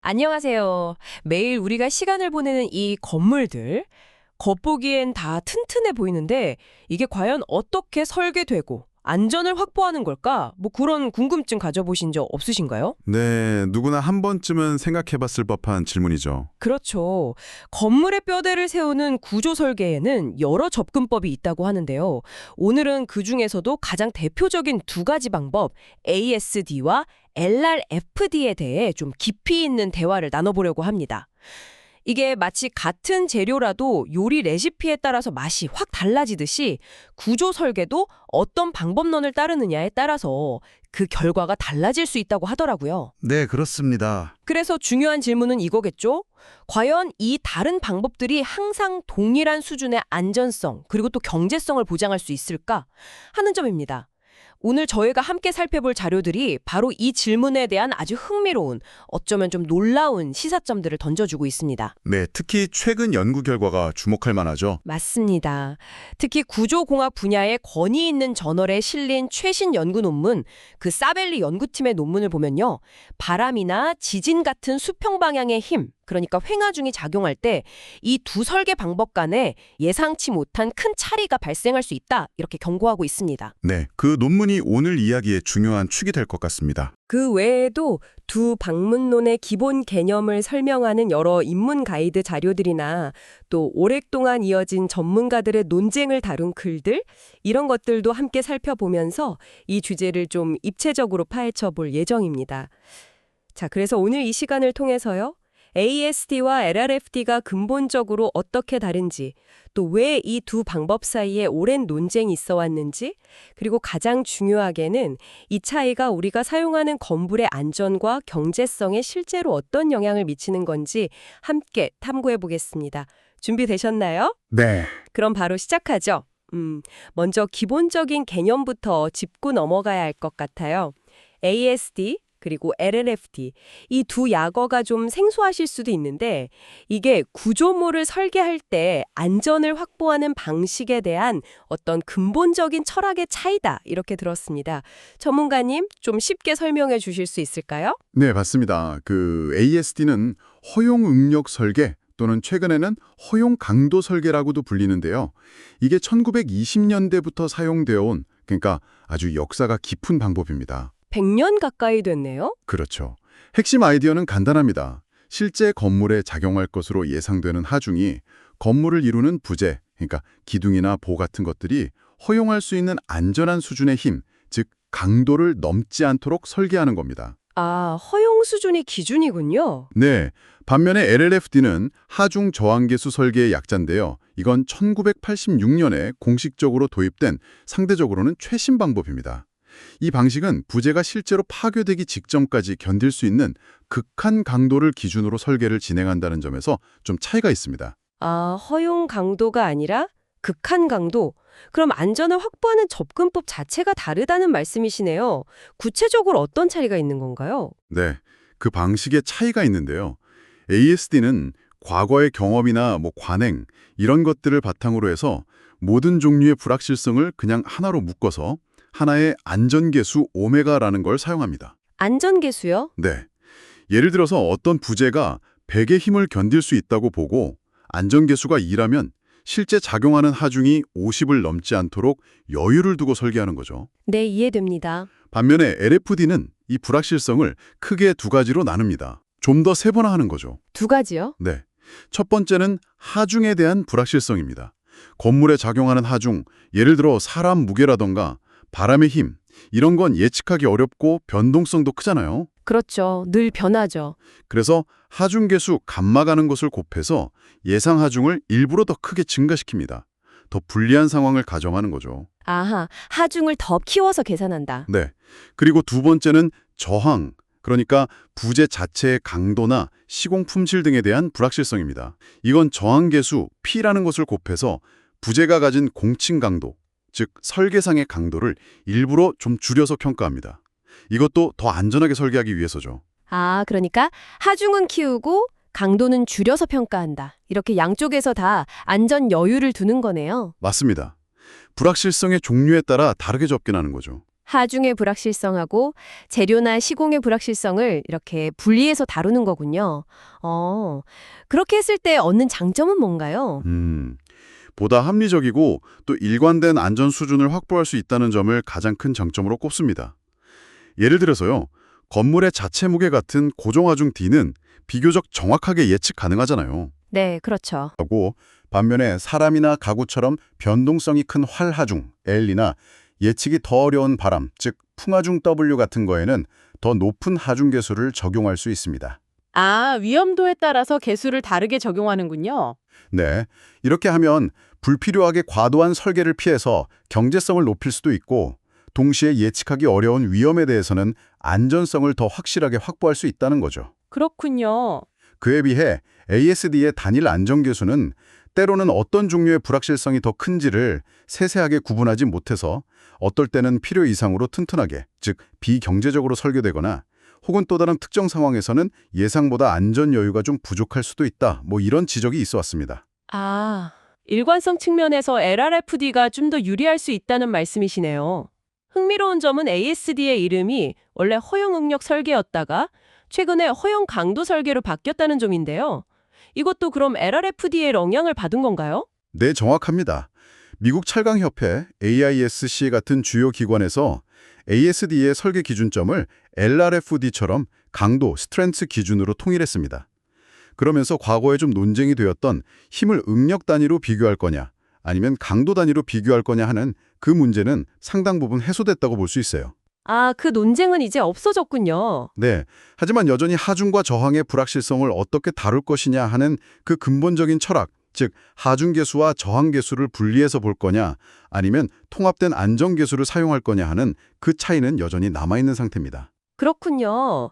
안녕하세요. 매일 우리가 시간을 보내는 이 건물들, 겉보기엔 다 튼튼해 보이는데 이게 과연 어떻게 설계되고 안전을 확보하는 걸까? 뭐 그런 궁금증 가져보신 적 없으신가요? 네, 누구나 한 번쯤은 생각해봤을 법한 질문이죠. 그렇죠. 건물의 뼈대를 세우는 구조 설계에는 여러 접근법이 있다고 하는데요. 오늘은 그 중에서도 가장 대표적인 두 가지 방법, ASD와 LRFD에 대해 좀 깊이 있는 대화를 나눠보려고 합니다. 이게 마치 같은 재료라도 요리 레시피에 따라서 맛이 확 달라지듯이 구조 설계도 어떤 방법론을 따르느냐에 따라서 그 결과가 달라질 수 있다고 하더라고요. 네, 그렇습니다. 그래서 중요한 질문은 이거겠죠? 과연 이 다른 방법들이 항상 동일한 수준의 안전성 그리고 또 경제성을 보장할 수 있을까 하는 점입니다. 오늘 저희가 함께 살펴볼 자료들이 바로 이 질문에 대한 아주 흥미로운, 어쩌면 좀 놀라운 시사점들을 던져주고 있습니다. 네, 특히 최근 연구 결과가 주목할 만하죠. 맞습니다. 특히 구조공학 분야의 권위 있는 저널에 실린 최신 연구 논문, 그 사벨리 연구팀의 논문을 보면요. 바람이나 지진 같은 수평 방향의 힘, 그러니까 횡하중이 작용할 때 이 두 설계 방법 간에 예상치 못한 큰 차이가 발생할 수 있다, 이렇게 경고하고 있습니다. 네, 그 논문이 오늘 이야기의 중요한 축이 될 것 같습니다. 그 외에도 두 방문론의 기본 개념을 설명하는 여러 입문 가이드 자료들이나 또 오랫동안 이어진 전문가들의 논쟁을 다룬 글들, 이런 것들도 함께 살펴보면서 이 주제를 좀 입체적으로 파헤쳐 볼 예정입니다. 자, 그래서 오늘 이 시간을 통해서요. ASD와 LRFD가 근본적으로 어떻게 다른지, 또 왜 이 두 방법 사이에 오랜 논쟁이 있어 왔는지, 그리고 가장 중요하게는 이 차이가 우리가 사용하는 건물의 안전과 경제성에 실제로 어떤 영향을 미치는 건지 함께 탐구해 보겠습니다. 준비되셨나요? 네. 그럼 바로 시작하죠. 먼저 기본적인 개념부터 짚고 넘어가야 할 것 같아요. ASD 그리고 LLFD, 이 두 약어가 좀 생소하실 수도 있는데 이게 구조물을 설계할 때 안전을 확보하는 방식에 대한 어떤 근본적인 철학의 차이다, 이렇게 들었습니다. 전문가님, 좀 쉽게 설명해 주실 수 있을까요? 네, 맞습니다. 그 ASD는 허용 응력 설계 또는 최근에는 허용 강도 설계라고도 불리는데요. 이게 1920년대부터 사용되어 온, 그러니까 아주 역사가 깊은 방법입니다. 100년 가까이 됐네요. 그렇죠. 핵심 아이디어는 간단합니다. 실제 건물에 작용할 것으로 예상되는 하중이 건물을 이루는 부재, 그러니까 기둥이나 보 같은 것들이 허용할 수 있는 안전한 수준의 힘, 즉 강도를 넘지 않도록 설계하는 겁니다. 아, 허용 수준이 기준이군요. 네, 반면에 LLFD는 하중 저항계수 설계의 약자인데요. 이건 1986년에 공식적으로 도입된 상대적으로는 최신 방법입니다. 이 방식은 부재가 실제로 파괴되기 직전까지 견딜 수 있는 극한 강도를 기준으로 설계를 진행한다는 점에서 좀 차이가 있습니다. 아, 허용 강도가 아니라 극한 강도. 그럼 안전을 확보하는 접근법 자체가 다르다는 말씀이시네요. 구체적으로 어떤 차이가 있는 건가요? 네, 그 방식의 차이가 있는데요. ASD는 과거의 경험이나 관행, 이런 것들을 바탕으로 해서 모든 종류의 불확실성을 그냥 하나로 묶어서 하나의 안전계수 오메가라는 걸 사용합니다. 안전계수요? 네. 예를 들어서 어떤 부재가 100의 힘을 견딜 수 있다고 보고 안전계수가 2라면 실제 작용하는 하중이 50을 넘지 않도록 여유를 두고 설계하는 거죠. 네, 이해됩니다. 반면에 LFD는 이 불확실성을 크게 두 가지로 나눕니다. 좀 더 세분화하는 거죠. 두 가지요? 네. 첫 번째는 하중에 대한 불확실성입니다. 건물에 작용하는 하중, 예를 들어 사람 무게라던가 바람의 힘, 이런 건 예측하기 어렵고 변동성도 크잖아요. 그렇죠. 늘 변하죠. 그래서 하중계수 감마가는 것을 곱해서 예상 하중을 일부러 더 크게 증가시킵니다. 더 불리한 상황을 가정하는 거죠. 아하, 하중을 더 키워서 계산한다. 네. 그리고 두 번째는 저항, 그러니까 부재 자체의 강도나 시공 품질 등에 대한 불확실성입니다. 이건 저항계수 P라는 것을 곱해서 부재가 가진 공칭 강도, 즉 설계상의 강도를 일부러 좀 줄여서 평가합니다. 이것도 더 안전하게 설계하기 위해서죠. 아, 그러니까 하중은 키우고 강도는 줄여서 평가한다. 이렇게 양쪽에서 다 안전 여유를 두는 거네요. 맞습니다. 불확실성의 종류에 따라 다르게 접근하는 거죠. 하중의 불확실성하고 재료나 시공의 불확실성을 이렇게 분리해서 다루는 거군요. 그렇게 했을 때 얻는 장점은 뭔가요? 보다 합리적이고 또 일관된 안전 수준을 확보할 수 있다는 점을 가장 큰 장점으로 꼽습니다. 예를 들어서요. 건물의 자체 무게 같은 고정하중 D는 비교적 정확하게 예측 가능하잖아요. 네, 그렇죠. 하고 반면에 사람이나 가구처럼 변동성이 큰 활하중 L이나 예측이 더 어려운 바람, 즉 풍하중 W 같은 거에는 더 높은 하중 계수를 적용할 수 있습니다. 아, 위험도에 따라서 개수를 다르게 적용하는군요. 네, 이렇게 하면 불필요하게 과도한 설계를 피해서 경제성을 높일 수도 있고 동시에 예측하기 어려운 위험에 대해서는 안전성을 더 확실하게 확보할 수 있다는 거죠. 그렇군요. 그에 비해 ASD의 단일 안전계수는 때로는 어떤 종류의 불확실성이 더 큰지를 세세하게 구분하지 못해서 어떨 때는 필요 이상으로 튼튼하게, 즉 비경제적으로 설계되거나 혹은 또 다른 특정 상황에서는 예상보다 안전 여유가 좀 부족할 수도 있다. 이런 지적이 있어 왔습니다. 아, 일관성 측면에서 LRFD가 좀 더 유리할 수 있다는 말씀이시네요. 흥미로운 점은 ASD의 이름이 원래 허용 응력 설계였다가 최근에 허용 강도 설계로 바뀌었다는 점인데요. 이것도 그럼 LRFD의 영향을 받은 건가요? 네, 정확합니다. 미국 철강협회, AISC 같은 주요 기관에서 ASD의 설계 기준점을 LRFD처럼 강도, 스트렝스 기준으로 통일했습니다. 그러면서 과거에 좀 논쟁이 되었던 힘을 응력 단위로 비교할 거냐, 아니면 강도 단위로 비교할 거냐 하는 그 문제는 상당 부분 해소됐다고 볼 수 있어요. 아, 그 논쟁은 이제 없어졌군요. 네, 하지만 여전히 하중과 저항의 불확실성을 어떻게 다룰 것이냐 하는 그 근본적인 철학, 즉 하중계수와 저항계수를 분리해서 볼 거냐 아니면 통합된 안전계수를 사용할 거냐 하는 그 차이는 여전히 남아있는 상태입니다. 그렇군요.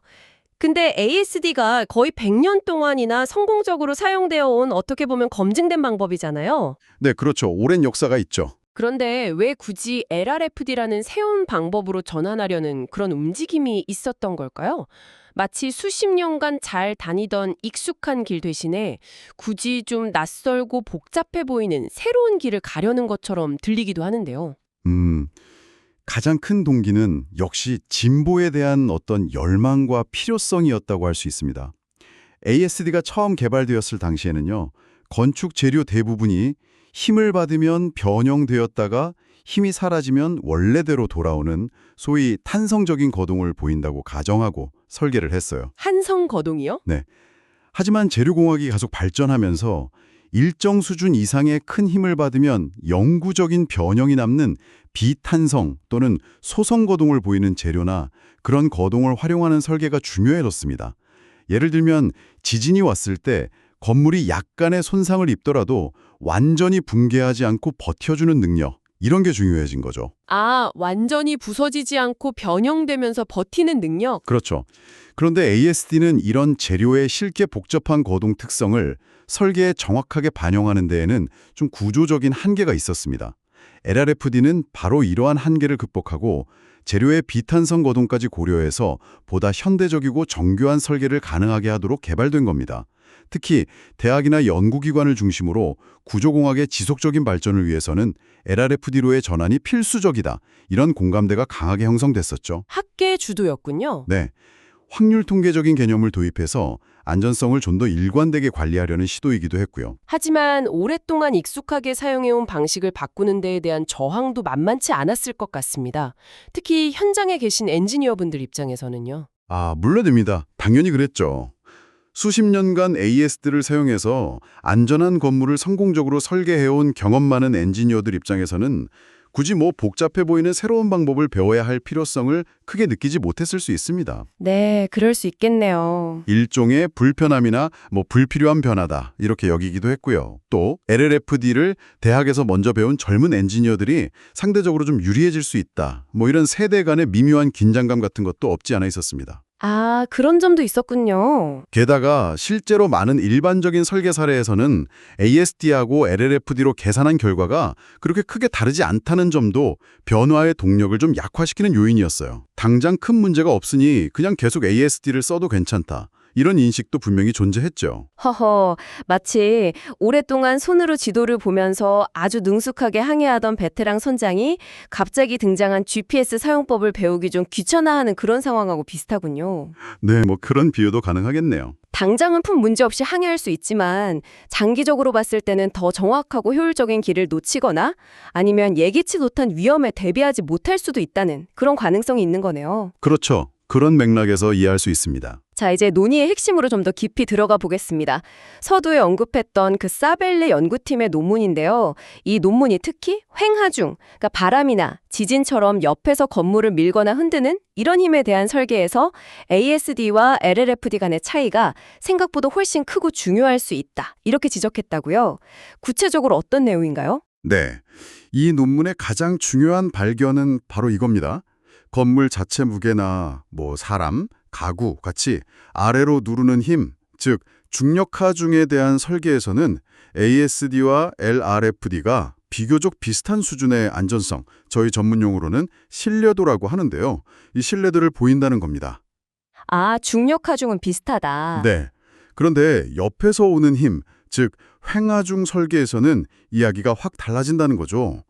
근데 ASD가 거의 100년 동안이나 성공적으로 사용되어 온 어떻게 보면 검증된 방법이잖아요. 네, 그렇죠. 오랜 역사가 있죠. 그런데 왜 굳이 LRFD라는 새로운 방법으로 전환하려는 그런 움직임이 있었던 걸까요? 마치 수십 년간 잘 다니던 익숙한 길 대신에 굳이 좀 낯설고 복잡해 보이는 새로운 길을 가려는 것처럼 들리기도 하는데요. 가장 큰 동기는 역시 진보에 대한 어떤 열망과 필요성이었다고 할 수 있습니다. ASD가 처음 개발되었을 당시에는요. 건축 재료 대부분이 힘을 받으면 변형되었다가 힘이 사라지면 원래대로 돌아오는 소위 탄성적인 거동을 보인다고 가정하고 설계를 했어요. 한성 거동이요? 네. 하지만 재료공학이 계속 발전하면서 일정 수준 이상의 큰 힘을 받으면 영구적인 변형이 남는 비탄성 또는 소성 거동을 보이는 재료나 그런 거동을 활용하는 설계가 중요해졌습니다. 예를 들면 지진이 왔을 때 건물이 약간의 손상을 입더라도 완전히 붕괴하지 않고 버텨주는 능력, 이런 게 중요해진 거죠. 아, 완전히 부서지지 않고 변형되면서 버티는 능력? 그렇죠. 그런데 ASD는 이런 재료의 실게 복잡한 거동 특성을 설계에 정확하게 반영하는 데에는 좀 구조적인 한계가 있었습니다. LRFD는 바로 이러한 한계를 극복하고 재료의 비탄성 거동까지 고려해서 보다 현대적이고 정교한 설계를 가능하게 하도록 개발된 겁니다. 특히 대학이나 연구기관을 중심으로 구조공학의 지속적인 발전을 위해서는 LRFD로의 전환이 필수적이다. 이런 공감대가 강하게 형성됐었죠. 학계 주도였군요. 네, 확률 통계적인 개념을 도입해서 안전성을 좀 더 일관되게 관리하려는 시도이기도 했고요. 하지만 오랫동안 익숙하게 사용해온 방식을 바꾸는 데에 대한 저항도 만만치 않았을 것 같습니다. 특히 현장에 계신 엔지니어분들 입장에서는요. 물론입니다. 당연히 그랬죠. 수십 년간 ASD를 사용해서 안전한 건물을 성공적으로 설계해온 경험 많은 엔지니어들 입장에서는 굳이 복잡해 보이는 새로운 방법을 배워야 할 필요성을 크게 느끼지 못했을 수 있습니다. 네, 그럴 수 있겠네요. 일종의 불편함이나 불필요한 변화다 이렇게 여기기도 했고요. 또 LRFD를 대학에서 먼저 배운 젊은 엔지니어들이 상대적으로 좀 유리해질 수 있다. 이런 세대 간의 미묘한 긴장감 같은 것도 없지 않아 있었습니다. 아, 그런 점도 있었군요. 게다가 실제로 많은 일반적인 설계 사례에서는 ASD하고 LRFD로 계산한 결과가 그렇게 크게 다르지 않다는 점도 변화의 동력을 좀 약화시키는 요인이었어요. 당장 큰 문제가 없으니 그냥 계속 ASD를 써도 괜찮다. 이런 인식도 분명히 존재했죠. 허허, 마치 오랫동안 손으로 지도를 보면서 아주 능숙하게 항해하던 베테랑 선장이 갑자기 등장한 GPS 사용법을 배우기 좀 귀찮아하는 그런 상황하고 비슷하군요. 네, 뭐 그런 비유도 가능하겠네요. 당장은 품 문제 없이 항해할 수 있지만 장기적으로 봤을 때는 더 정확하고 효율적인 길을 놓치거나 아니면 예기치 못한 위험에 대비하지 못할 수도 있다는 그런 가능성이 있는 거네요. 그렇죠. 그런 맥락에서 이해할 수 있습니다. 자, 이제 논의의 핵심으로 좀 더 깊이 들어가 보겠습니다. 서두에 언급했던 그 사벨레 연구팀의 논문인데요. 이 논문이 특히 횡하중, 그러니까 바람이나 지진처럼 옆에서 건물을 밀거나 흔드는 이런 힘에 대한 설계에서 ASD와 LLFD 간의 차이가 생각보다 훨씬 크고 중요할 수 있다. 이렇게 지적했다고요. 구체적으로 어떤 내용인가요? 네. 이 논문의 가장 중요한 발견은 바로 이겁니다. 건물 자체 무게나 사람, 가구 같이 아래로 누르는 힘, 즉 중력하중에 대한 설계에서는 ASD와 LRFD가 비교적 비슷한 수준의 안전성, 저희 전문 용어로는 신뢰도라고 하는데요. 이 신뢰도를 보인다는 겁니다. 아, 중력하중은 비슷하다. 네. 그런데 옆에서 오는 힘, 즉 횡하중 설계에서는 이야기가 확 달라진다는 거죠.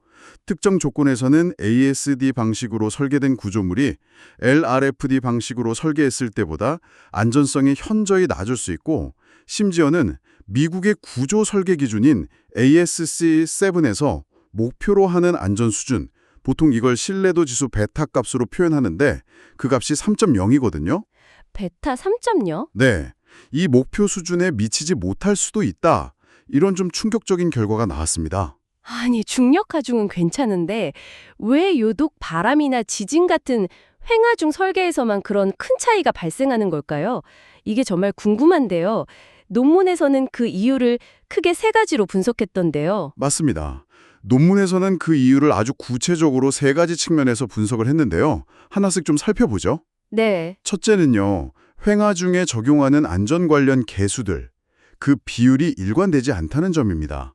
특정 조건에서는 ASD 방식으로 설계된 구조물이 LRFD 방식으로 설계했을 때보다 안전성이 현저히 낮을 수 있고 심지어는 미국의 구조 설계 기준인 ASC7에서 목표로 하는 안전 수준, 보통 이걸 신뢰도 지수 베타 값으로 표현하는데 그 값이 3.0이거든요. 베타 3.0? 네, 이 목표 수준에 미치지 못할 수도 있다. 이런 좀 충격적인 결과가 나왔습니다. 아니, 중력하중은 괜찮은데 왜 유독 바람이나 지진 같은 횡하중 설계에서만 그런 큰 차이가 발생하는 걸까요? 이게 정말 궁금한데요. 논문에서는 그 이유를 크게 세 가지로 분석했던데요. 맞습니다. 논문에서는 그 이유를 아주 구체적으로 세 가지 측면에서 분석을 했는데요. 하나씩 좀 살펴보죠. 네. 첫째는요, 횡하중에 적용하는 안전 관련 계수들, 그 비율이 일관되지 않다는 점입니다.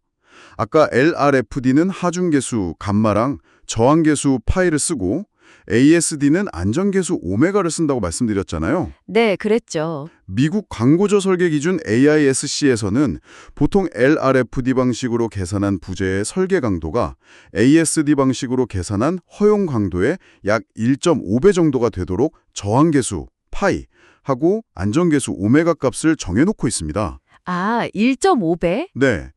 아까 LRFD는 하중계수 감마랑 저항계수 파이를 쓰고 ASD는 안전계수 오메가를 쓴다고 말씀드렸잖아요. 네, 그랬죠. 미국 광고저 설계 기준 AISC에서는 보통 LRFD 방식으로 계산한 부재의 설계 강도가 ASD 방식으로 계산한 허용 강도의 약 1.5배 정도가 되도록 저항계수 파이 하고 안전계수 오메가 값을 정해놓고 있습니다. 아, 1.5배? 네.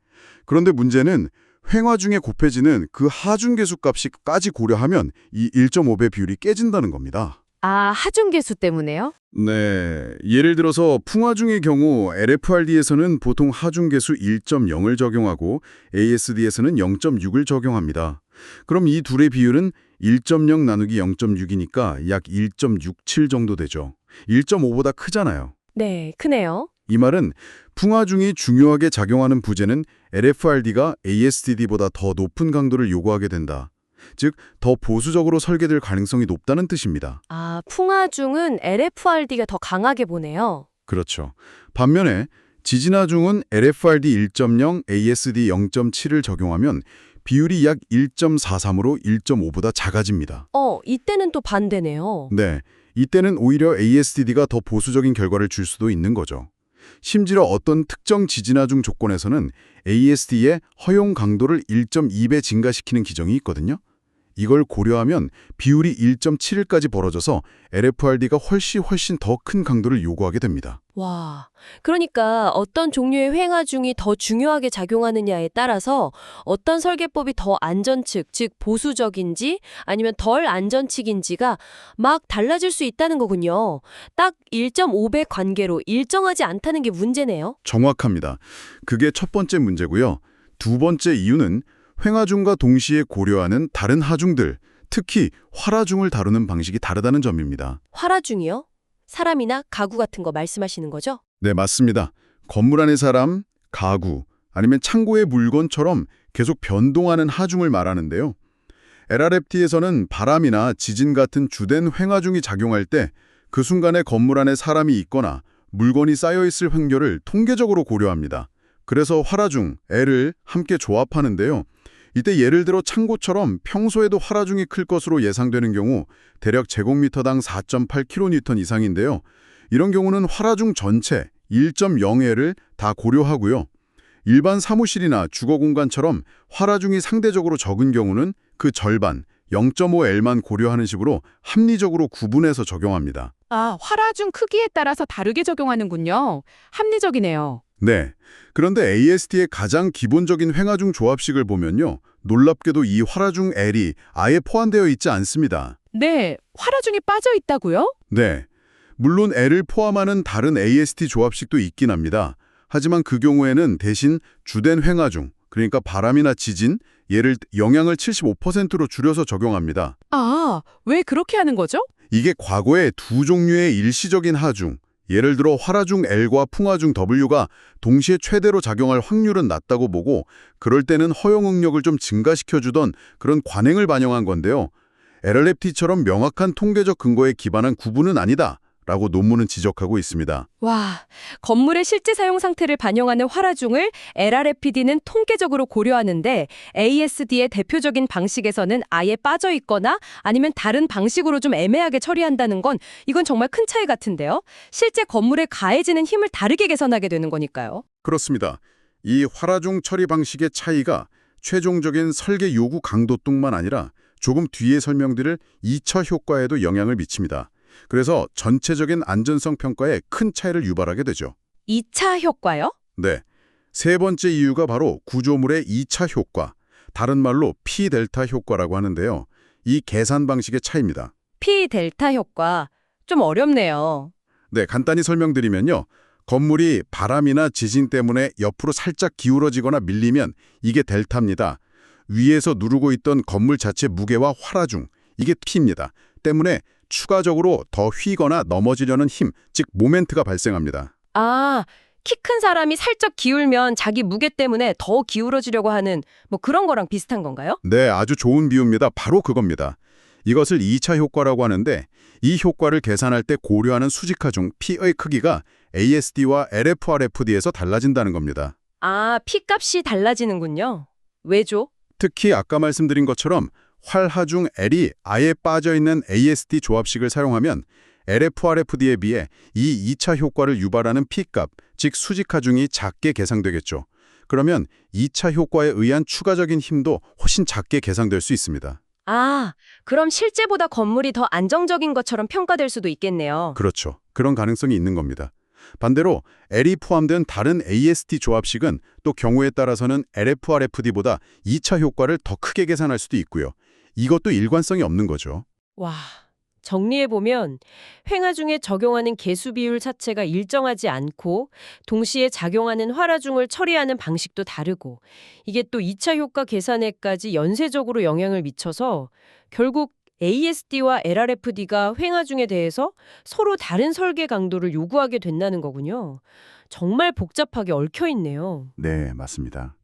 그런데 문제는 횡하중에 곱해지는 그 하중계수 값이까지 고려하면 이 1.5배 비율이 깨진다는 겁니다. 아, 하중계수 때문에요? 네, 예를 들어서 풍하중의 경우 LFRD에서는 보통 하중계수 1.0을 적용하고 ASD에서는 0.6을 적용합니다. 그럼 이 둘의 비율은 1.0 나누기 0.6이니까 약 1.67 정도 되죠. 1.5보다 크잖아요. 네, 크네요. 이 말은 풍하중이 중요하게 작용하는 부재는 LFRD가 ASD보다 더 높은 강도를 요구하게 된다. 즉, 더 보수적으로 설계될 가능성이 높다는 뜻입니다. 아, 풍하중은 LFRD가 더 강하게 보네요. 그렇죠. 반면에 지진하중은 LFRD 1.0, ASD 0.7을 적용하면 비율이 약 1.43으로 1.5보다 작아집니다. 이때는 또 반대네요. 네, 이때는 오히려 ASD가 더 보수적인 결과를 줄 수도 있는 거죠. 심지어 어떤 특정 지진하중 조건에서는 ASD의 허용 강도를 1.2배 증가시키는 기정이 있거든요. 이걸 고려하면 비율이 1.7까지 벌어져서 LFRD가 훨씬 더 큰 강도를 요구하게 됩니다. 와, 그러니까 어떤 종류의 횡하중이 더 중요하게 작용하느냐에 따라서 어떤 설계법이 더 안전측, 즉 보수적인지 아니면 덜 안전측인지가 막 달라질 수 있다는 거군요. 딱 1.5배 관계로 일정하지 않다는 게 문제네요. 정확합니다. 그게 첫 번째 문제고요. 두 번째 이유는 횡하중과 동시에 고려하는 다른 하중들, 특히 활하중을 다루는 방식이 다르다는 점입니다. 활하중이요? 사람이나 가구 같은 거 말씀하시는 거죠? 네, 맞습니다. 건물 안의 사람, 가구, 아니면 창고의 물건처럼 계속 변동하는 하중을 말하는데요. LRFD에서는 바람이나 지진 같은 주된 횡하중이 작용할 때 그 순간에 건물 안에 사람이 있거나 물건이 쌓여있을 확률을 통계적으로 고려합니다. 그래서 활하중, L을 함께 조합하는데요. 이때 예를 들어 창고처럼 평소에도 활하중이 클 것으로 예상되는 경우 대략 제곱미터당 4.8kN 이상인데요. 이런 경우는 활화중 전체 1.0L을 다 고려하고요. 일반 사무실이나 주거 공간처럼 활화중이 상대적으로 적은 경우는 그 절반, 0.5L만 고려하는 식으로 합리적으로 구분해서 적용합니다. 아, 활화중 크기에 따라서 다르게 적용하는군요. 합리적이네요. 네. 그런데 AST의 가장 기본적인 횡화중 조합식을 보면요. 놀랍게도 이 활화중 L이 아예 포함되어 있지 않습니다. 네, 활화중이 빠져 있다고요? 네. 물론 L을 포함하는 다른 AST 조합식도 있긴 합니다. 하지만 그 경우에는 대신 주된 횡화중, 그러니까 바람이나 지진, 얘를 영향을 75%로 줄여서 적용합니다. 아, 왜 그렇게 하는 거죠? 이게 과거에 두 종류의 일시적인 하중, 예를 들어 활화중 L과 풍화중 W가 동시에 최대로 작용할 확률은 낮다고 보고 그럴 때는 허용 응력을 좀 증가시켜주던 그런 관행을 반영한 건데요. LRFT처럼 명확한 통계적 근거에 기반한 구분은 아니다 라고 논문은 지적하고 있습니다. 와, 건물의 실제 사용 상태를 반영하는 활화중을 LRFPD는 통계적으로 고려하는데 ASD의 대표적인 방식에서는 아예 빠져 있거나 아니면 다른 방식으로 좀 애매하게 처리한다는 건 이건 정말 큰 차이 같은데요. 실제 건물에 가해지는 힘을 다르게 계산하게 되는 거니까요. 그렇습니다. 이 활화중 처리 방식의 차이가 최종적인 설계 요구 강도뿐만 아니라 조금 뒤에 설명드릴 2차 효과에도 영향을 미칩니다. 그래서 전체적인 안전성 평가에 큰 차이를 유발하게 되죠. 2차 효과요? 네. 세 번째 이유가 바로 구조물의 2차 효과, 다른 말로 P-델타 효과라고 하는데요. 이 계산 방식의 차이입니다. P 델타 효과. 좀 어렵네요. 네, 간단히 설명드리면요. 건물이 바람이나 지진 때문에 옆으로 살짝 기울어지거나 밀리면 이게 델타입니다. 위에서 누르고 있던 건물 자체 무게와 활화중, 이게 P입니다. 때문에 추가적으로 더 휘거나 넘어지려는 힘, 즉 모멘트가 발생합니다. 아, 키 큰 사람이 살짝 기울면 자기 무게 때문에 더 기울어지려고 하는 뭐 그런 거랑 비슷한 건가요? 네, 아주 좋은 비유입니다. 바로 그겁니다. 이것을 2차 효과라고 하는데 이 효과를 계산할 때 고려하는 수직하중 P의 크기가 ASD와 LFRFD에서 달라진다는 겁니다. 아, P 값이 달라지는군요. 왜죠? 특히 아까 말씀드린 것처럼 활화중 L이 아예 빠져있는 ASD 조합식을 사용하면 LFRFD에 비해 이 2차 효과를 유발하는 P값, 즉 수직하중이 작게 계상되겠죠. 그러면 2차 효과에 의한 추가적인 힘도 훨씬 작게 계상될 수 있습니다. 아, 그럼 실제보다 건물이 더 안정적인 것처럼 평가될 수도 있겠네요. 그렇죠. 그런 가능성이 있는 겁니다. 반대로 L이 포함된 다른 AST 조합식은 또 경우에 따라서는 LFRFD보다 2차 효과를 더 크게 계산할 수도 있고요. 이것도 일관성이 없는 거죠. 와, 정리해보면 횡화중에 적용하는 개수 비율 자체가 일정하지 않고 동시에 작용하는 활화중을 처리하는 방식도 다르고 이게 또 2차 효과 계산에까지 연쇄적으로 영향을 미쳐서 결국 ASD와 LRFD가 횡화중에 대해서 서로 다른 설계 강도를 요구하게 된다는 거군요. 정말 복잡하게 얽혀있네요. 네, 맞습니다.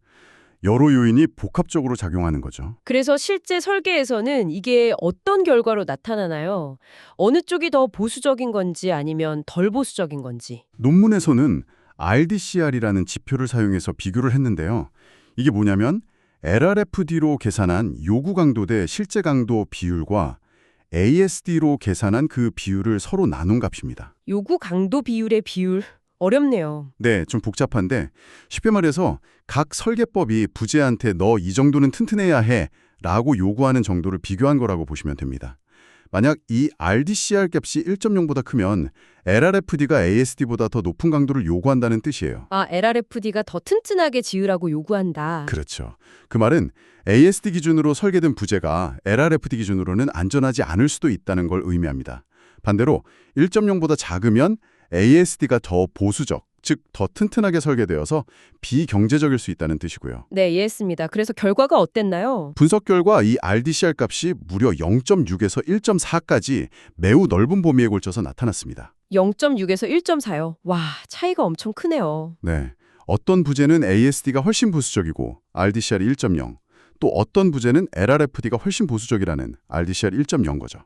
여러 요인이 복합적으로 작용하는 거죠. 그래서 실제 설계에서는 이게 어떤 결과로 나타나나요? 어느 쪽이 더 보수적인 건지 아니면 덜 보수적인 건지. 논문에서는 RDCR이라는 지표를 사용해서 비교를 했는데요. 이게 뭐냐면 LRFD로 계산한 요구 강도 대 실제 강도 비율과 ASD로 계산한 그 비율을 서로 나눈 값입니다. 요구 강도 비율의 비율 어렵네요. 네, 좀 복잡한데 쉽게 말해서 각 설계법이 부재한테 너 이 정도는 튼튼해야 해 라고 요구하는 정도를 비교한 거라고 보시면 됩니다. 만약 이 RDCR 값이 1.0보다 크면 LRFD가 ASD보다 더 높은 강도를 요구한다는 뜻이에요. 아, LRFD가 더 튼튼하게 지으라고 요구한다. 그렇죠. 그 말은 ASD 기준으로 설계된 부재가 LRFD 기준으로는 안전하지 않을 수도 있다는 걸 의미합니다. 반대로 1.0보다 작으면 ASD가 더 보수적, 즉 더 튼튼하게 설계되어서 비경제적일 수 있다는 뜻이고요. 네, 이해했습니다. 그래서 결과가 어땠나요? 분석 결과 이 RDCR 값이 무려 0.6에서 1.4까지 매우 넓은 범위에 걸쳐서 나타났습니다. 0.6에서 1.4요. 와, 차이가 엄청 크네요. 네, 어떤 부재는 ASD가 훨씬 보수적이고 RDCR이 1.0, 또 어떤 부재는 LRFD가 훨씬 보수적이라는 RDCR 1.0 거죠.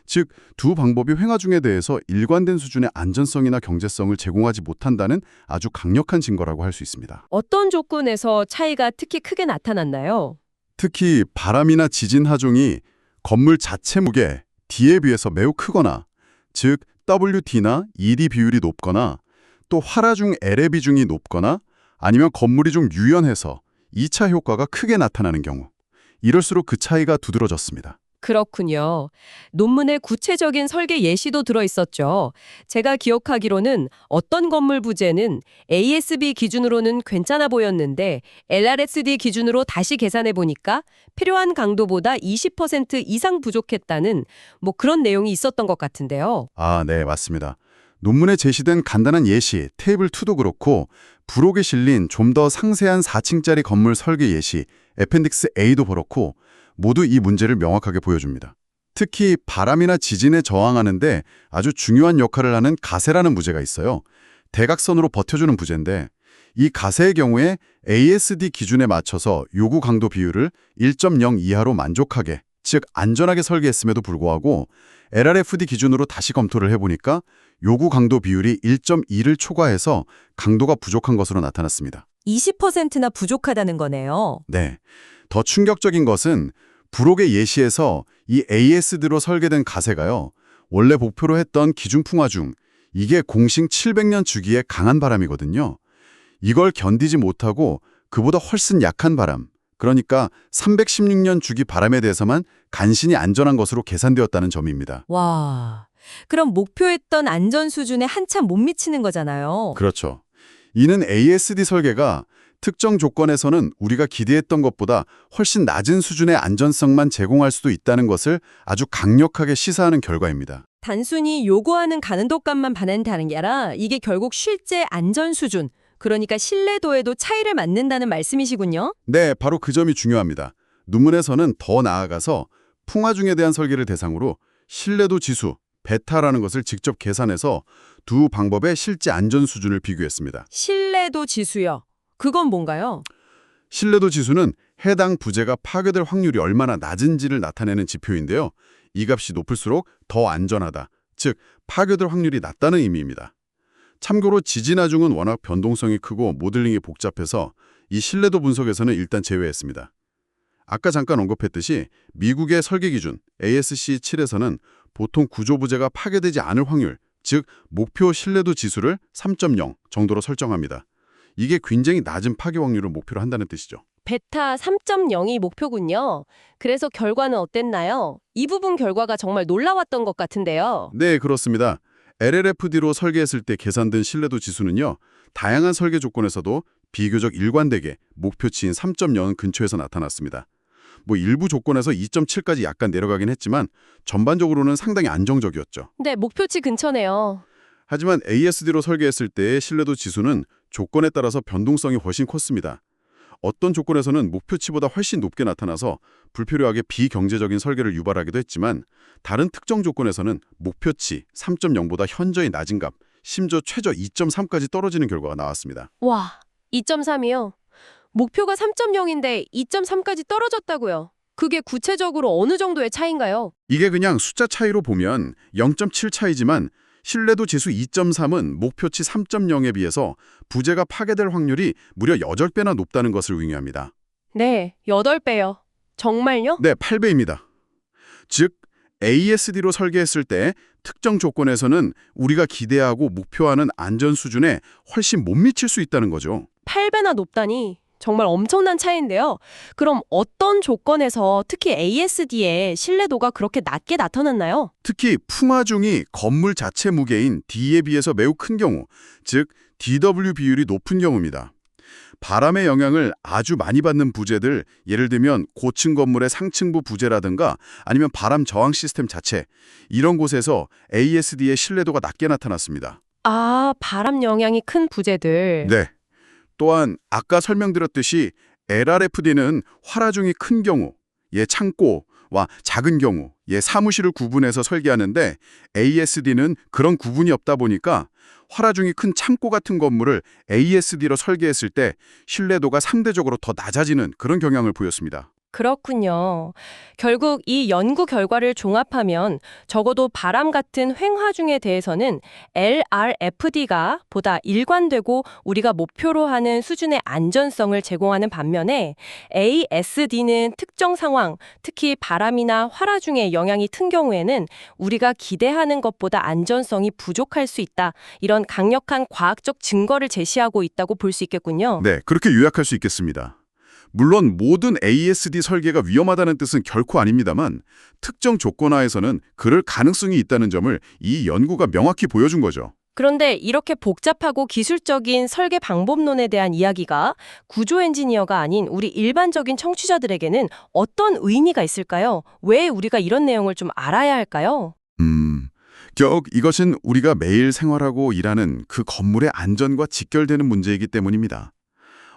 즉, 두 방법이 횡화중에 대해서 일관된 수준의 안전성이나 경제성을 제공하지 못한다는 아주 강력한 증거라고 할 수 있습니다. 어떤 조건에서 차이가 특히 크게 나타났나요? 특히 바람이나 지진 하중이 건물 자체 무게 D에 비해서 매우 크거나, 즉 FWD나 ED 비율이 높거나 또 활화중 L의 비중이 높거나 아니면 건물이 좀 유연해서 2차 효과가 크게 나타나는 경우, 이럴수록 그 차이가 두드러졌습니다. 그렇군요. 논문에 구체적인 설계 예시도 들어있었죠. 제가 기억하기로는 어떤 건물 부재는 ASB 기준으로는 괜찮아 보였는데 LRSD 기준으로 다시 계산해 보니까 필요한 강도보다 20% 이상 부족했다는 그런 내용이 있었던 것 같은데요. 아, 네, 맞습니다. 논문에 제시된 간단한 예시, 테이블 2도 그렇고 부록에 실린 좀 더 상세한 4층짜리 건물 설계 예시, 애펜딕스 A도 그렇고 모두 이 문제를 명확하게 보여줍니다. 특히 바람이나 지진에 저항하는데 아주 중요한 역할을 하는 가세라는 부재가 있어요. 대각선으로 버텨주는 부재인데 이 가세의 경우에 ASD 기준에 맞춰서 요구 강도 비율을 1.0 이하로 만족하게, 즉 안전하게 설계했음에도 불구하고 LRFD 기준으로 다시 검토를 해보니까 요구 강도 비율이 1.2를 초과해서 강도가 부족한 것으로 나타났습니다. 20%나 부족하다는 거네요. 네. 더 충격적인 것은 부록의 예시에서 이 ASD로 설계된 가세가요, 원래 목표로 했던 기준 풍화 중 이게 공식 700년 주기의 강한 바람이거든요. 이걸 견디지 못하고 그보다 훨씬 약한 바람, 그러니까 316년 주기 바람에 대해서만 간신히 안전한 것으로 계산되었다는 점입니다. 와, 그럼 목표했던 안전 수준에 한참 못 미치는 거잖아요. 그렇죠. 이는 ASD 설계가 특정 조건에서는 우리가 기대했던 것보다 훨씬 낮은 수준의 안전성만 제공할 수도 있다는 것을 아주 강력하게 시사하는 결과입니다. 단순히 요구하는 가능도값만 반영하는 게 아니라 이게 결국 실제 안전 수준, 그러니까 신뢰도에도 차이를 맞는다는 말씀이시군요. 네, 바로 그 점이 중요합니다. 논문에서는 더 나아가서 풍화중에 대한 설계를 대상으로 신뢰도 지수, 베타라는 것을 직접 계산해서 두 방법의 실제 안전 수준을 비교했습니다. 신뢰도 지수요. 그건 뭔가요? 신뢰도 지수는 해당 부재가 파괴될 확률이 얼마나 낮은지를 나타내는 지표인데요. 이 값이 높을수록 더 안전하다, 즉 파괴될 확률이 낮다는 의미입니다. 참고로 지진하중은 워낙 변동성이 크고 모델링이 복잡해서 이 신뢰도 분석에서는 일단 제외했습니다. 아까 잠깐 언급했듯이 미국의 설계 기준 ASC7에서는 보통 구조 부재가 파괴되지 않을 확률, 즉 목표 신뢰도 지수를 3.0 정도로 설정합니다. 이게 굉장히 낮은 파괴 확률을 목표로 한다는 뜻이죠. 베타 3.0이 목표군요. 그래서 결과는 어땠나요? 이 부분 결과가 정말 놀라웠던 것 같은데요. 네, 그렇습니다. LLFD로 설계했을 때 계산된 신뢰도 지수는요, 다양한 설계 조건에서도 비교적 일관되게 목표치인 3.0 근처에서 나타났습니다. 일부 조건에서 2.7까지 약간 내려가긴 했지만 전반적으로는 상당히 안정적이었죠. 네, 목표치 근처네요. 하지만 ASD로 설계했을 때의 신뢰도 지수는 조건에 따라서 변동성이 훨씬 컸습니다. 어떤 조건에서는 목표치보다 훨씬 높게 나타나서 불필요하게 비경제적인 설계를 유발하기도 했지만 다른 특정 조건에서는 목표치 3.0보다 현저히 낮은 값, 심지어 최저 2.3까지 떨어지는 결과가 나왔습니다. 와, 2.3이요? 목표가 3.0인데 2.3까지 떨어졌다고요? 그게 구체적으로 어느 정도의 차이인가요? 이게 그냥 숫자 차이로 보면 0.7 차이지만 신뢰도 지수 2.3은 목표치 3.0에 비해서 부재가 파괴될 확률이 무려 8배나 높다는 것을 의미합니다. 네, 8배요. 정말요? 네, 8배입니다. 즉, ASD로 설계했을 때 특정 조건에서는 우리가 기대하고 목표하는 안전 수준에 훨씬 못 미칠 수 있다는 거죠. 8배나 높다니 정말 엄청난 차이인데요. 그럼 어떤 조건에서 특히 ASD의 신뢰도가 그렇게 낮게 나타났나요? 특히 풍화중이 건물 자체 무게인 D에 비해서 매우 큰 경우, 즉 DW 비율이 높은 경우입니다. 바람의 영향을 아주 많이 받는 부재들, 예를 들면 고층 건물의 상층부 부재라든가 아니면 바람 저항 시스템 자체, 이런 곳에서 ASD의 신뢰도가 낮게 나타났습니다. 아, 바람 영향이 큰 부재들. 네. 또한 아까 설명드렸듯이 LRFD는 활화중이 큰 경우, 창고와 작은 경우, 사무실을 구분해서 설계하는데 ASD는 그런 구분이 없다 보니까 활화중이 큰 창고 같은 건물을 ASD로 설계했을 때 신뢰도가 상대적으로 더 낮아지는 그런 경향을 보였습니다. 그렇군요. 결국 이 연구 결과를 종합하면 적어도 바람 같은 횡하중에 대해서는 LRFD가 보다 일관되고 우리가 목표로 하는 수준의 안전성을 제공하는 반면에 ASD는 특정 상황, 특히 바람이나 활화중에 영향이 튼 경우에는 우리가 기대하는 것보다 안전성이 부족할 수 있다. 이런 강력한 과학적 증거를 제시하고 있다고 볼 수 있겠군요. 네, 그렇게 요약할 수 있겠습니다. 물론 모든 ASD 설계가 위험하다는 뜻은 결코 아닙니다만 특정 조건 하에서는 그럴 가능성이 있다는 점을 이 연구가 명확히 보여준 거죠. 그런데 이렇게 복잡하고 기술적인 설계 방법론에 대한 이야기가 구조 엔지니어가 아닌 우리 일반적인 청취자들에게는 어떤 의미가 있을까요? 왜 우리가 이런 내용을 좀 알아야 할까요? 결국 이것은 우리가 매일 생활하고 일하는 그 건물의 안전과 직결되는 문제이기 때문입니다.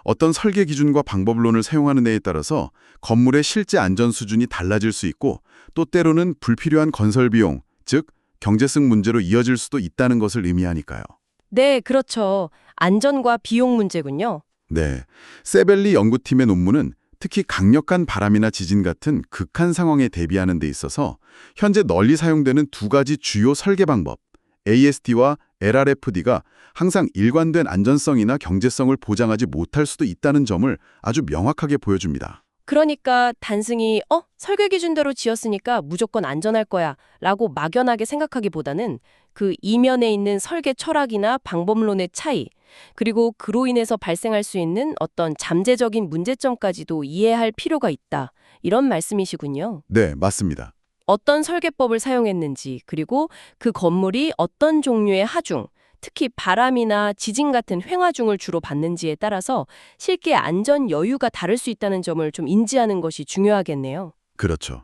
어떤 설계 기준과 방법론을 사용하는 데에 따라서 건물의 실제 안전 수준이 달라질 수 있고 또 때로는 불필요한 건설 비용, 즉 경제성 문제로 이어질 수도 있다는 것을 의미하니까요. 네, 그렇죠. 안전과 비용 문제군요. 네, 세벨리 연구팀의 논문은 특히 강력한 바람이나 지진 같은 극한 상황에 대비하는 데 있어서 현재 널리 사용되는 두 가지 주요 설계 방법, ASD와 LRFD가 항상 일관된 안전성이나 경제성을 보장하지 못할 수도 있다는 점을 아주 명확하게 보여줍니다. 그러니까 단순히 설계 기준대로 지었으니까 무조건 안전할 거야 라고 막연하게 생각하기보다는 그 이면에 있는 설계 철학이나 방법론의 차이, 그리고 그로 인해서 발생할 수 있는 어떤 잠재적인 문제점까지도 이해할 필요가 있다. 이런 말씀이시군요. 네, 맞습니다. 어떤 설계법을 사용했는지, 그리고 그 건물이 어떤 종류의 하중, 특히 바람이나 지진 같은 횡하중을 주로 받는지에 따라서 실제 안전 여유가 다를 수 있다는 점을 좀 인지하는 것이 중요하겠네요. 그렇죠.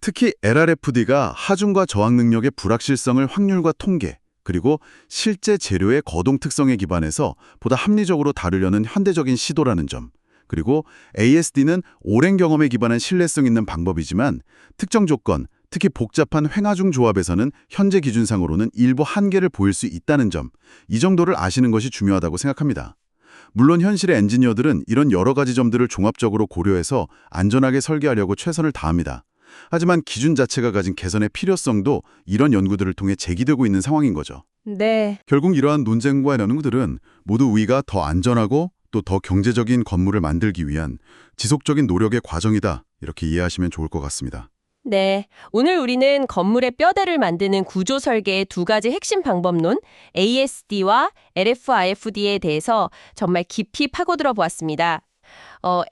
특히 LRFD가 하중과 저항 능력의 불확실성을 확률과 통계, 그리고 실제 재료의 거동 특성에 기반해서 보다 합리적으로 다루려는 현대적인 시도라는 점, 그리고 ASD는 오랜 경험에 기반한 신뢰성 있는 방법이지만 특정 조건, 특히 복잡한 횡하중 조합에서는 현재 기준상으로는 일부 한계를 보일 수 있다는 점, 이 정도를 아시는 것이 중요하다고 생각합니다. 물론 현실의 엔지니어들은 이런 여러 가지 점들을 종합적으로 고려해서 안전하게 설계하려고 최선을 다합니다. 하지만 기준 자체가 가진 개선의 필요성도 이런 연구들을 통해 제기되고 있는 상황인 거죠. 네. 결국 이러한 논쟁과 연구들은 모두 우리가 더 안전하고 또 더 경제적인 건물을 만들기 위한 지속적인 노력의 과정이다. 이렇게 이해하시면 좋을 것 같습니다. 네. 오늘 우리는 건물의 뼈대를 만드는 구조 설계의 두 가지 핵심 방법론, ASD와 LRFD에 대해서 정말 깊이 파고들어 보았습니다.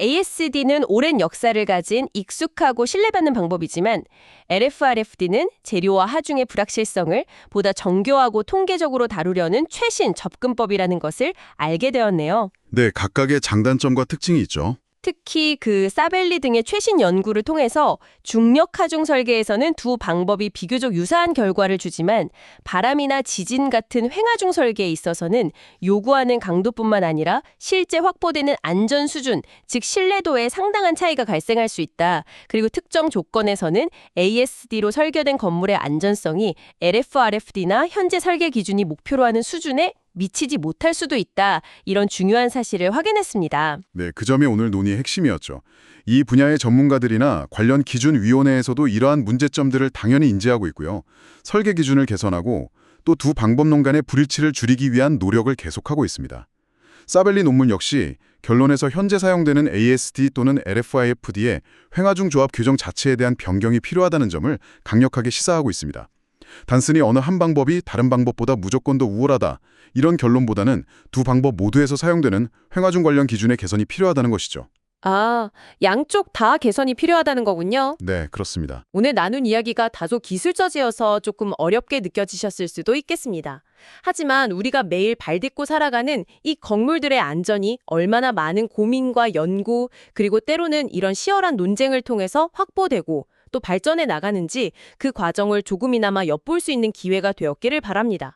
ASD는 오랜 역사를 가진 익숙하고 신뢰받는 방법이지만 LRFD는 재료와 하중의 불확실성을 보다 정교하고 통계적으로 다루려는 최신 접근법이라는 것을 알게 되었네요. 네, 각각의 장단점과 특징이 있죠. 특히 그 사벨리 등의 최신 연구를 통해서 중력 하중 설계에서는 두 방법이 비교적 유사한 결과를 주지만 바람이나 지진 같은 횡하중 설계에 있어서는 요구하는 강도뿐만 아니라 실제 확보되는 안전 수준, 즉 신뢰도에 상당한 차이가 발생할 수 있다. 그리고 특정 조건에서는 ASD로 설계된 건물의 안전성이 LRFD나 현재 설계 기준이 목표로 하는 수준에 미치지 못할 수도 있다. 이런 중요한 사실을 확인했습니다. 네, 그 점이 오늘 논의의 핵심이었죠. 이 분야의 전문가들이나 관련 기준위원회에서도 이러한 문제점들을 당연히 인지하고 있고요. 설계 기준을 개선하고 또 두 방법론 간의 불일치를 줄이기 위한 노력을 계속하고 있습니다. 사벨리 논문 역시 결론에서 현재 사용되는 ASD 또는 LRFD의 횡하중 조합 규정 자체에 대한 변경이 필요하다는 점을 강력하게 시사하고 있습니다. 단순히 어느 한 방법이 다른 방법보다 무조건 더 우월하다, 이런 결론보다는 두 방법 모두에서 사용되는 횡하중 관련 기준의 개선이 필요하다는 것이죠. 아, 양쪽 다 개선이 필요하다는 거군요. 네, 그렇습니다. 오늘 나눈 이야기가 다소 기술적이어서 조금 어렵게 느껴지셨을 수도 있겠습니다. 하지만 우리가 매일 발 딛고 살아가는 이 건물들의 안전이 얼마나 많은 고민과 연구, 그리고 때로는 이런 치열한 논쟁을 통해서 확보되고 또 발전해 나가는지 그 과정을 조금이나마 엿볼 수 있는 기회가 되었기를 바랍니다.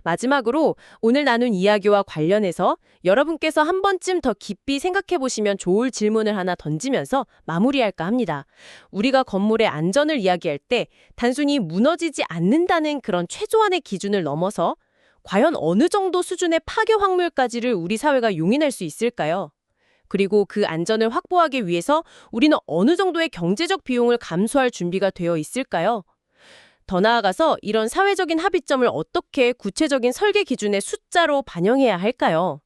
마지막으로 오늘 나눈 이야기와 관련해서 여러분께서 한 번쯤 더 깊이 생각해 보시면 좋을 질문을 하나 던지면서 마무리할까 합니다. 우리가 건물의 안전을 이야기할 때 단순히 무너지지 않는다는 그런 최소한의 기준을 넘어서 과연 어느 정도 수준의 파괴 확률까지를 우리 사회가 용인할 수 있을까요? 그리고 그 안전을 확보하기 위해서 우리는 어느 정도의 경제적 비용을 감수할 준비가 되어 있을까요? 더 나아가서 이런 사회적인 합의점을 어떻게 구체적인 설계 기준의 숫자로 반영해야 할까요?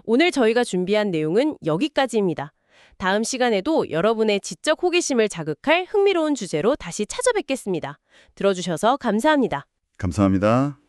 오늘 저희가 준비한 내용은 여기까지입니다. 다음 시간에도 여러분의 지적 호기심을 자극할 흥미로운 주제로 다시 찾아뵙겠습니다. 들어주셔서 감사합니다. 감사합니다.